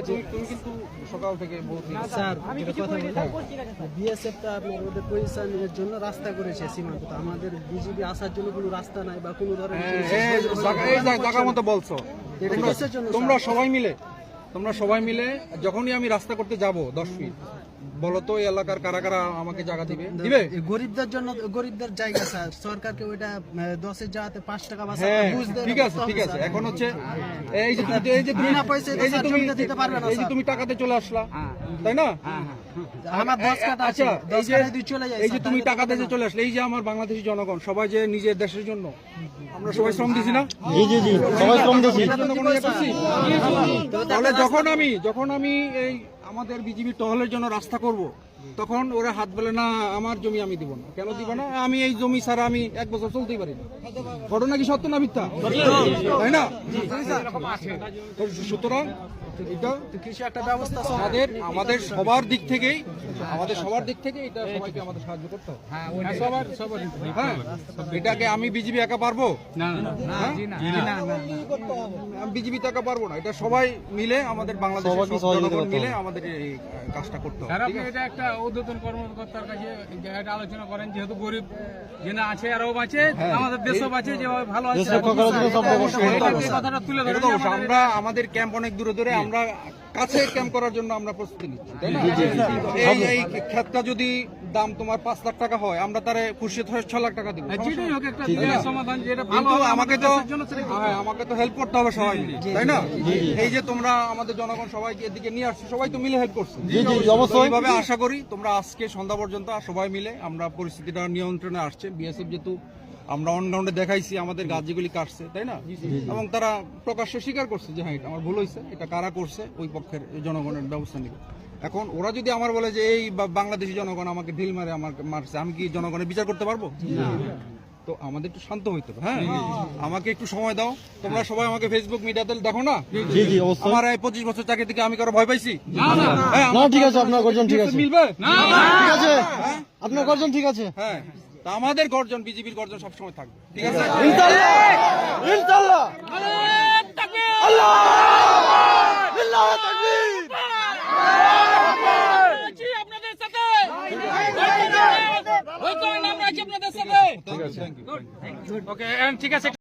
তুমি কিন্তু সকাল থেকে স্যার বিএসএফটা আপনার ওদের পজিশনের জন্য রাস্তা করেছে সীমান্ত, আমাদের বিজেপি আসার জন্য কোনো রাস্তা নাই বা কোনো ধরনের জায়গা মতো বলছো। তোমরা সবাই মিলে যখনই আমি রাস্তা করতে যাব 10 ফিট, বলো তো এই এলাকার কারা কারা আমাকে জায়গা দিবে? গরিবদের জন্য, গরিবদের জায়গা স্যার, সরকারকে ওইটা 10-এর জায়গাতে 5 টাকা বা ঠিক আছে। এখন হচ্ছে এই যে বিনা পয়সায় জমিতে দিতে পারবে না, এই যে তুমি টাকাতে চলে আসলা, তাই না? আমার 10 কাটা আছে, 10 কাটা দিয়ে চলে যায়। এই যে তুমি টাকাতে যে চলে আসলে, এই যে আমার বাংলাদেশি জনগণ সবাই যে নিজের দেশের জন্য আমরা সবাই শ্রম দিছি না? জি সবাই শ্রম দিছি। তাহলে যখন আমি এই আমাদের বিজেপি টহলের জন্য রাস্তা করব, তখন ওরা হাত বলে না আমার জমি আমি দিব না। কেন দিব না? আমি এই জমি ছাড়া আমি 1 বছর চলতেই পারি না। ঘটনা কি সত্য না মিথ্যা? তাই না? সুতরাং এটা কৃষি একটা ব্যবস্থা আমাদের সবার দিক থেকেই এটা সবাইকে আমাদের সাহায্য করতে হবে। হ্যাঁ, এটাকে আমি বিজেপি একা পারবো না, আমি বিজেপি একা পারবো না। এটা সবাই মিলে, আমাদের বাংলাদেশের জনগণ মিলে আমাদের এই কাজটা করতে হবে। এটা একটা ঊর্ধ্বতন কর্মকর্তার কাছে এটা আলোচনা করেন, যেহেতু গরিব জেনে আছে আরও বাঁচে, আমাদের দেশও বাঁচে, যেভাবে ভালো আছে কথাটা তুলে ধরে। আমরা আমাদের ক্যাম্প অনেক দূরে, আমরা কাছে ক্যাম্প করার জন্য আমরা প্রস্তুতি নিচ্ছি, তাই না? এই ক্ষেতটা যদি দাম তোমার 5 লাখ টাকা হয়, আমরা তারে খুশি 6 লাখ টাকা দিব। কিন্তু আমাকে তো হেল্প করতে হবে সবাই মিলে, তাই না? এই যে তোমরা আমাদের জনগণ সবাইকে এদিকে নিয়ে আসছো, সবাই তো মিলে হেল্প করছো। এইভাবে আশা করি তোমরা আজকে সন্ধ্যা পর্যন্ত সবাই মিলে আমরা পরিস্থিতিটা নিয়ন্ত্রণে আসছে। বিএসএফ যেহেতু আমরা অন গ্রাউন্ডে দেখাইছি আমাদের গাছ যেগুলি কাটছে, তাই না? এবং তারা প্রকাশ্যে স্বীকার করছে যে হ্যাঁ এটা আমার ভুল হয়েছে, এটা কারা করছে ওই পক্ষের জনগণের ব্যবস্থা নিবে। এখন ওরা যদি আমার বলে যে এই বাংলাদেশি জনগণ আমাকে ঢিল মারে মারছে, আমি কি জনগণের বিচার করতে পারবো? তো আমাদের একটু শান্ত হইতে হবে। হ্যাঁ, আমাকে একটু সময় দাও। তোমরা সবাই আমাকে ফেসবুক মিডিয়াতে দেখো না? আমার এই 25 বছর চাকরি থেকে আমি কারো ভয় পাইছি? ঠিক আছে, আপনার গর্জন ঠিক আছে, মিলবে ঠিক আছে, আপনার গর্জন ঠিক আছে। হ্যাঁ, আমাদের গর্জন, বিজেপির গর্জন সবসময় থাকবে, ঠিক আছে? ইনশাআল্লাহ। ঠিক আছে।